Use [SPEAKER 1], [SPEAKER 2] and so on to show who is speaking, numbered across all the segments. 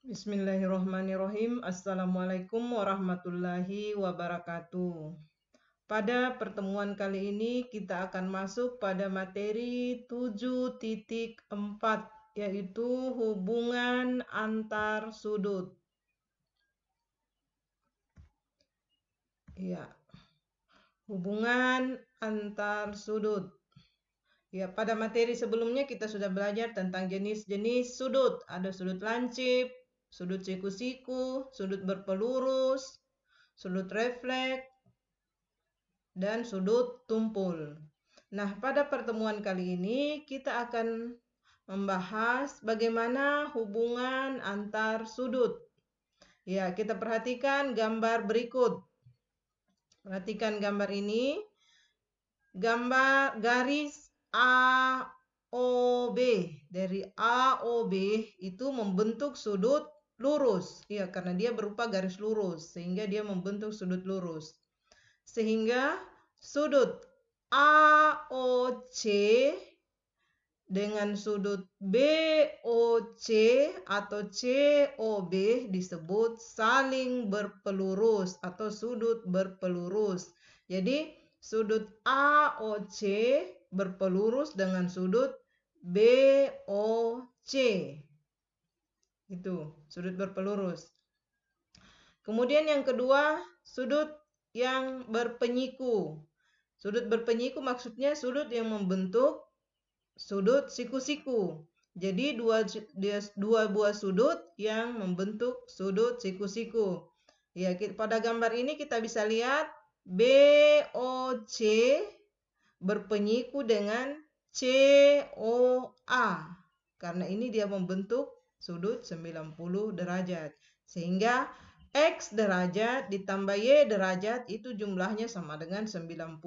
[SPEAKER 1] Bismillahirrahmanirrahim. Assalamualaikum warahmatullahi wabarakatuh. Pada pertemuan kali ini kita akan masuk pada materi 7.4, yaitu hubungan antar sudut. Ya, hubungan antar sudut. Ya, pada materi sebelumnya kita sudah belajar tentang jenis-jenis sudut. Ada sudut lancip, sudut siku-siku, sudut berpelurus, sudut refleks, dan sudut tumpul. Nah, pada pertemuan kali ini kita akan membahas bagaimana hubungan antar sudut. Ya, kita perhatikan gambar berikut. Perhatikan gambar ini. Gambar garis AOB. Dari AOB itu membentuk sudut lurus. Ya, karena dia berupa garis lurus, sehingga dia membentuk sudut lurus. Sehingga sudut AOC dengan sudut BOC atau COB disebut saling berpelurus atau sudut berpelurus. Jadi sudut AOC berpelurus dengan sudut BOC. Itu sudut berpelurus. Kemudian yang kedua, sudut yang berpenyiku. Sudut berpenyiku maksudnya sudut yang membentuk sudut siku-siku. Jadi dua buah sudut yang membentuk sudut siku-siku. Ya, pada gambar ini kita bisa lihat BOC berpenyiku dengan COA. Karena ini dia membentuk sudut 90 derajat. Sehingga X derajat ditambah Y derajat itu jumlahnya sama dengan 90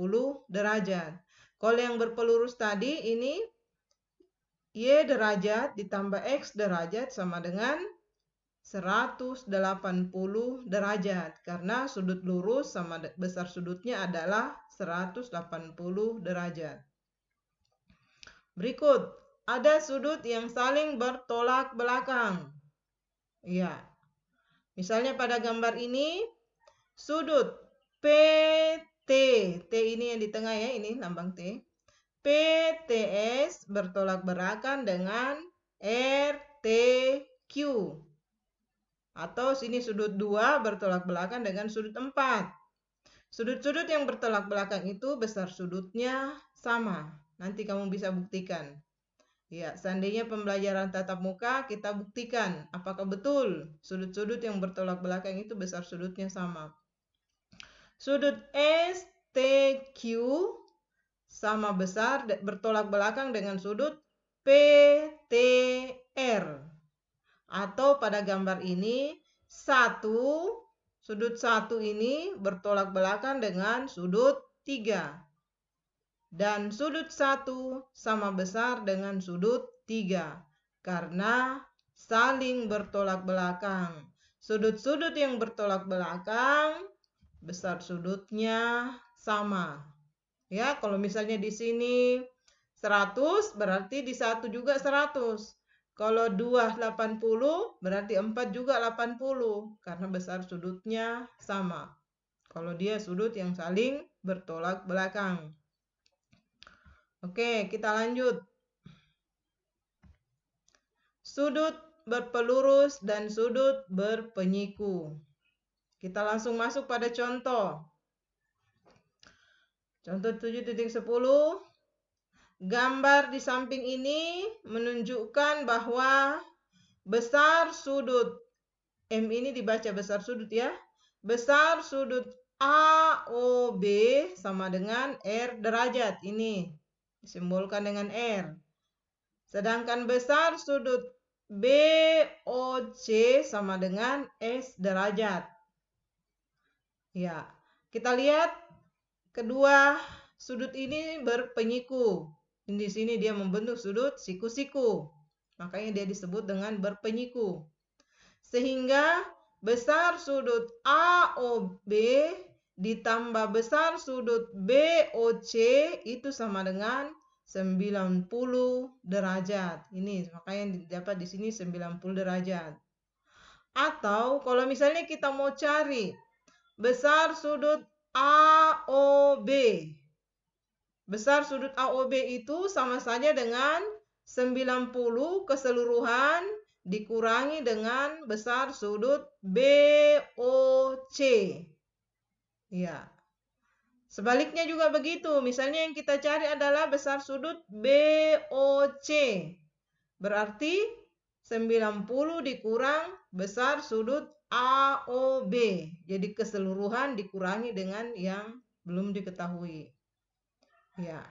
[SPEAKER 1] derajat. Kalau yang berpelurus tadi ini Y derajat ditambah X derajat sama dengan 180 derajat. Karena sudut lurus sama besar sudutnya adalah 180 derajat. Berikut, ada sudut yang saling bertolak belakang. Ya. Misalnya pada gambar ini, sudut PT, T ini yang di tengah ya, ini lambang T. PTS bertolak belakang dengan RTQ. Atau sini sudut 2 bertolak belakang dengan sudut 4. Sudut-sudut yang bertolak belakang itu besar sudutnya sama. Nanti kamu bisa buktikan. Ya, seandainya pembelajaran tatap muka, kita buktikan apakah betul sudut-sudut yang bertolak belakang itu besar sudutnya sama. Sudut STQ sama besar bertolak belakang dengan sudut PTR. Atau pada gambar ini, sudut 1 ini bertolak belakang dengan sudut 3. Dan sudut 1 sama besar dengan sudut 3 karena saling bertolak belakang. Sudut-sudut yang bertolak belakang besar sudutnya sama. Ya, kalau misalnya di sini 100 berarti di 1 juga 100. Kalau 2 80 berarti 4 juga 80 karena besar sudutnya sama. Kalau dia sudut yang saling bertolak belakang. Oke, kita lanjut. Sudut berpelurus dan sudut berpenyiku. Kita langsung masuk pada contoh. Contoh 7.10. Gambar di samping ini menunjukkan bahwa besar sudut M ini dibaca besar sudut ya. Besar sudut AOB sama dengan R derajat. Ini disimbolkan dengan R. Sedangkan besar sudut BOC sama dengan S derajat. Ya, kita lihat kedua sudut ini berpenyiku. Di sini dia membentuk sudut siku-siku. Makanya dia disebut dengan berpenyiku. Sehingga besar sudut AOB ditambah besar sudut BOC itu sama dengan 90 derajat. Ini makanya dapat di sini 90 derajat. Atau kalau misalnya kita mau cari besar sudut AOB. Besar sudut AOB itu sama saja dengan 90 keseluruhan dikurangi dengan besar sudut BOC. Ya. Sebaliknya juga begitu. Misalnya yang kita cari adalah besar sudut BOC. Berarti 90 dikurang besar sudut AOB. Jadi keseluruhan dikurangi dengan yang belum diketahui. Ya,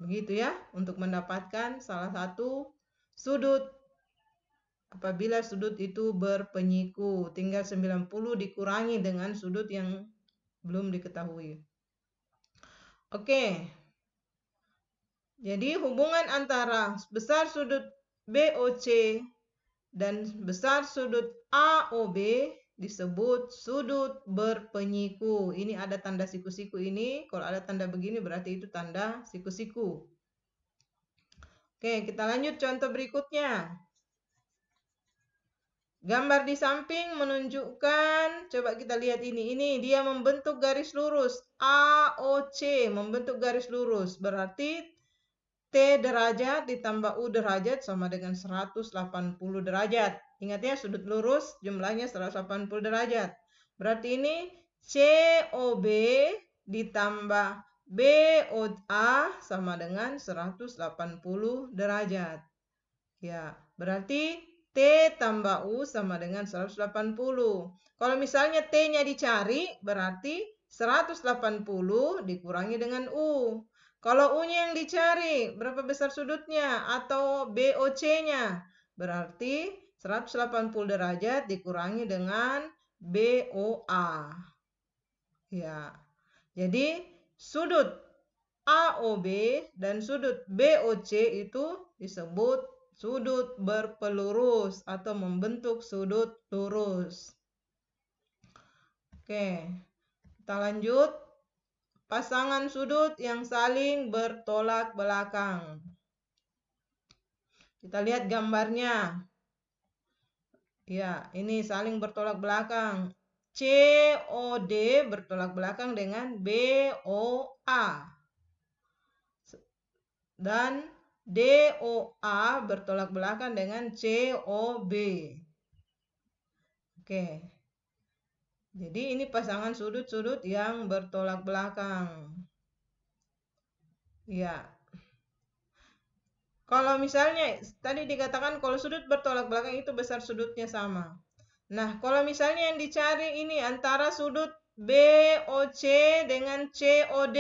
[SPEAKER 1] begitu ya untuk mendapatkan salah satu sudut. Apabila sudut itu berpenyiku, tinggal 90 dikurangi dengan sudut yang belum diketahui. Oke. Jadi hubungan antara besar sudut BOC dan besar sudut AOB disebut sudut berpenyiku. Ini ada tanda siku-siku ini. Kalau ada tanda begini berarti itu tanda siku-siku. Oke, kita lanjut contoh berikutnya. Gambar di samping menunjukkan, coba kita lihat ini. Ini dia membentuk garis lurus. AOC membentuk garis lurus. Berarti T derajat ditambah U derajat sama dengan 180 derajat. Ingat ya, sudut lurus jumlahnya 180 derajat. Berarti ini COB ditambah BOA sama dengan 180 derajat. Ya, berarti T tambah U sama dengan 180. Kalau misalnya T-nya dicari, berarti 180 dikurangi dengan U. Kalau U-nya yang dicari, berapa besar sudutnya atau BOC-nya? Berarti 180 derajat dikurangi dengan BOA. Ya. Jadi sudut AOB dan sudut BOC itu disebut sudut berpelurus atau membentuk sudut lurus. Oke. Kita lanjut. Pasangan sudut yang saling bertolak belakang. Kita lihat gambarnya. Ya, ini saling bertolak belakang. COD bertolak belakang dengan BOA. Dan DOA bertolak belakang dengan COB. Oke. Jadi ini pasangan sudut-sudut yang bertolak belakang. Ya. Kalau misalnya tadi dikatakan kalau sudut bertolak belakang itu besar sudutnya sama. Nah, kalau misalnya yang dicari ini antara sudut BOC dengan COD.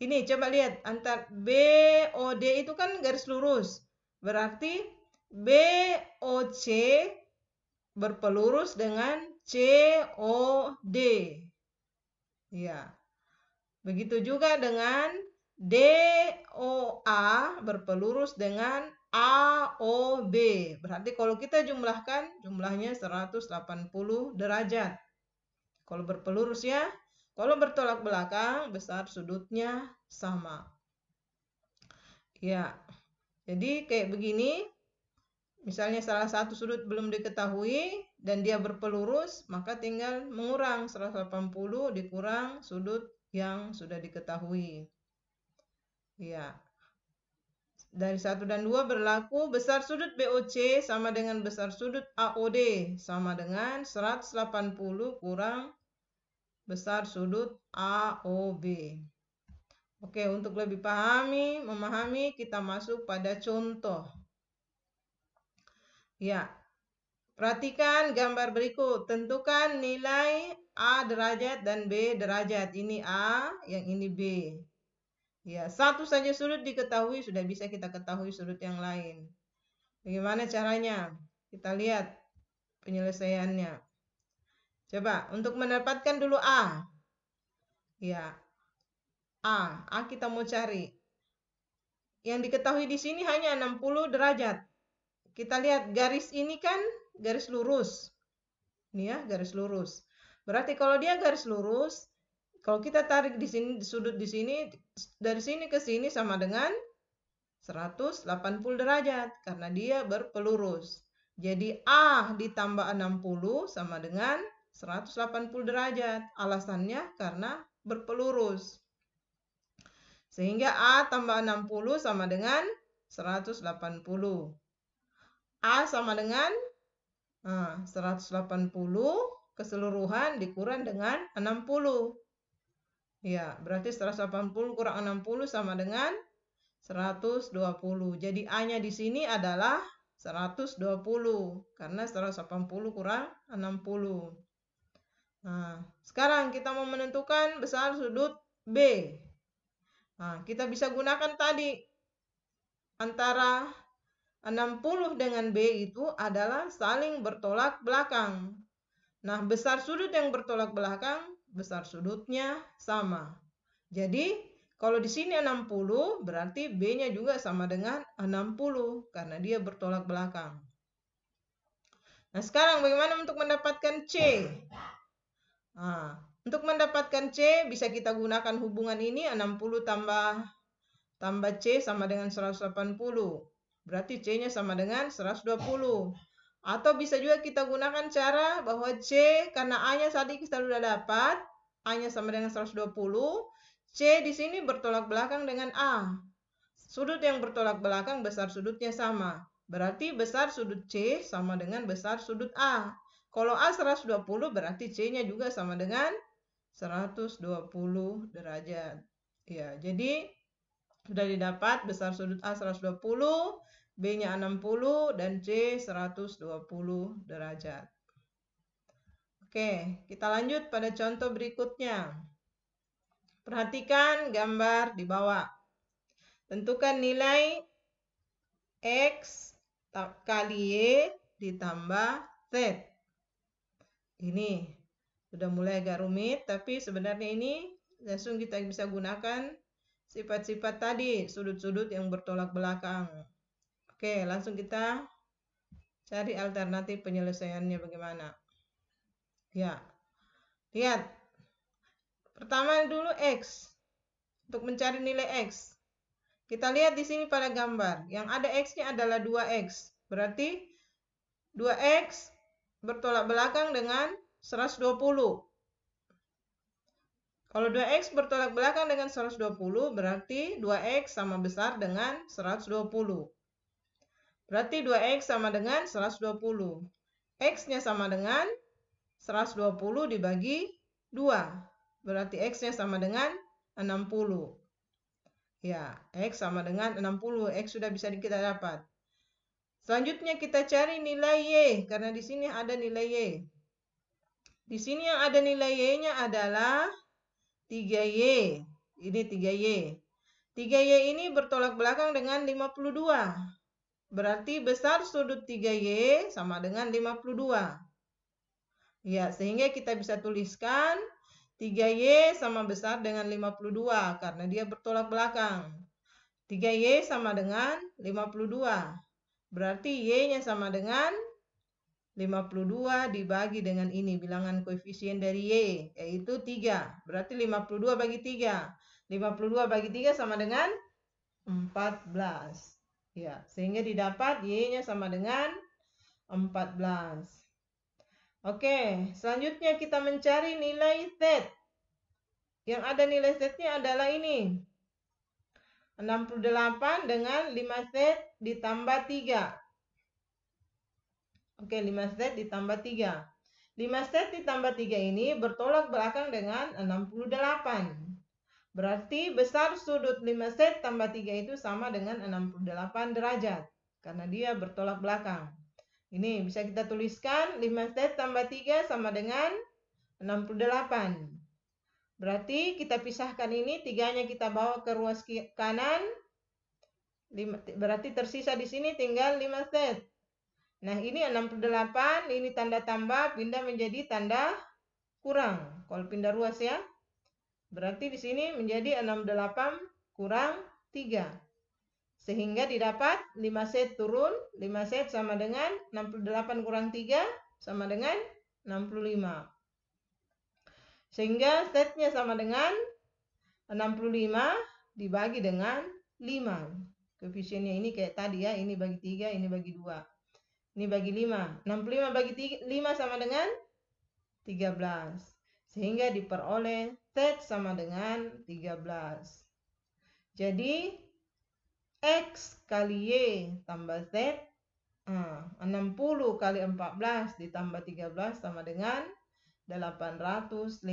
[SPEAKER 1] Ini coba lihat, antara BOD itu kan garis lurus. Berarti BOC berpelurus dengan COD. Ya. Begitu juga dengan DOA berpelurus dengan AOB. Berarti kalau kita jumlahkan, jumlahnya 180 derajat. Kalau berpelurus ya. Kalau bertolak belakang, besar sudutnya sama. Ya. Jadi kayak begini. Misalnya salah satu sudut belum diketahui dan dia berpelurus, maka tinggal mengurang 180 dikurang sudut yang sudah diketahui. Ya. Dari 1 dan 2 berlaku besar sudut BOC sama dengan besar sudut AOD sama dengan 180 kurang besar sudut AOB. Oke, untuk lebih memahami, kita masuk pada contoh. Ya, perhatikan gambar berikut. Tentukan nilai A derajat dan B derajat. Ini A, yang ini B. Ya, satu saja sudut diketahui, sudah bisa kita ketahui sudut yang lain. Bagaimana caranya? Kita lihat penyelesaiannya. Coba, untuk mendapatkan dulu A. Ya, A kita mau cari. Yang diketahui di sini hanya 60 derajat. Kita lihat garis ini kan garis lurus. Ini ya, garis lurus. Berarti kalau dia garis lurus, kalau kita tarik di sini sudut di sini dari sini ke sini sama dengan 180 derajat karena dia berpelurus. Jadi A ditambah 60 sama dengan 180 derajat. Alasannya karena berpelurus. Sehingga A tambah 60 sama dengan 180. A sama dengan 180 keseluruhan dikurang dengan 60. Ya, berarti 180 kurang 60 sama dengan 120. Jadi A-nya di sini adalah 120 karena 180 kurang 60. Nah, sekarang kita mau menentukan besar sudut B. Nah, kita bisa gunakan tadi antara 60 dengan B itu adalah saling bertolak belakang. Nah, besar sudut yang bertolak belakang, besar sudutnya sama. Jadi, kalau di sini 60, berarti B-nya juga sama dengan 60, karena dia bertolak belakang. Nah, sekarang bagaimana untuk mendapatkan C? Nah, untuk mendapatkan C, bisa kita gunakan hubungan ini, 60 tambah C sama dengan 180. Berarti C-nya sama dengan 120. Atau bisa juga kita gunakan cara bahwa C, karena A-nya tadi kita sudah dapat, A-nya sama dengan 120, C di sini bertolak belakang dengan A. Sudut yang bertolak belakang besar sudutnya sama. Berarti besar sudut C sama dengan besar sudut A. Kalau A 120 berarti C-nya juga sama dengan 120 derajat. Ya, jadi sudah didapat besar sudut A 120, B-nya 60, dan C 120 derajat. Oke, kita lanjut pada contoh berikutnya. Perhatikan gambar di bawah. Tentukan nilai X kali Y ditambah Z. Ini sudah mulai agak rumit, tapi sebenarnya ini langsung kita bisa gunakan sifat-sifat tadi, sudut-sudut yang bertolak belakang. Oke, langsung kita cari alternatif penyelesaiannya bagaimana. Ya, lihat. Pertama dulu X. Untuk mencari nilai X. Kita lihat di sini pada gambar. Yang ada X-nya adalah 2X. Berarti 2X bertolak belakang dengan 120. Kalau 2X bertolak belakang dengan 120, berarti 2X sama besar dengan 120. Berarti 2X sama dengan 120. X-nya sama dengan 120 dibagi 2. Berarti X-nya sama dengan 60. Ya, X sama dengan 60. X sudah bisa kita dapat. Selanjutnya kita cari nilai Y. Karena di sini ada nilai Y. Di sini yang ada nilai Y-nya adalah 3Y. Ini 3Y. 3Y ini bertolak belakang dengan 52. Berarti besar sudut 3Y sama dengan 52. Ya, sehingga kita bisa tuliskan 3Y sama besar dengan 52 karena dia bertolak belakang. 3Y sama dengan 52. Berarti Y-nya sama dengan 52 dibagi dengan ini bilangan koefisien dari Y, yaitu 3. Berarti 52 bagi 3. 52 bagi 3 sama dengan 14. Ya, sehingga didapat Y-nya sama dengan 14. Oke, selanjutnya kita mencari nilai Z. Yang ada nilai Z-nya adalah ini. 68 dengan 5Z ditambah 3. Oke, 5Z ditambah 3. 5Z ditambah 3 ini bertolak belakang dengan 68. Berarti besar sudut 5Z tambah 3 itu sama dengan 68 derajat. Karena dia bertolak belakang. Ini bisa kita tuliskan 5Z tambah 3 sama dengan 68. Berarti kita pisahkan ini, 3-nya kita bawa ke ruas kanan. Berarti tersisa di sini tinggal 5Z. Nah, ini 68, ini tanda tambah, pindah menjadi tanda kurang. Kalau pindah ruas ya. Berarti di sini menjadi 68 kurang 3. Sehingga didapat 5Z turun, 5Z sama dengan 68 kurang 3 sama dengan 65. Sehingga Z-nya sama dengan 65 dibagi dengan 5. Koefisiennya ini kayak tadi ya, ini bagi 3, ini bagi 2. Ini bagi 5. 65 bagi 5 sama dengan 13. Sehingga diperoleh Z sama dengan 13. Jadi, X kali Y tambah Z, 60 kali 14 ditambah 13 sama dengan 853.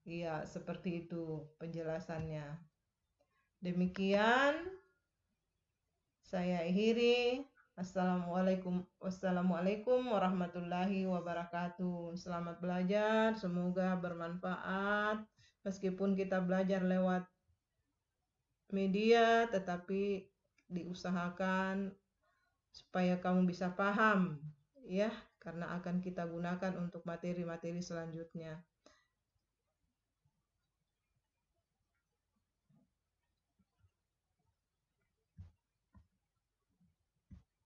[SPEAKER 1] Iya, seperti itu penjelasannya. Demikian saya akhiri. Wassalamualaikum warahmatullahi wabarakatuh. Selamat belajar, semoga bermanfaat. Meskipun kita belajar lewat media, tetapi diusahakan supaya kamu bisa paham, ya, karena akan kita gunakan untuk materi-materi selanjutnya.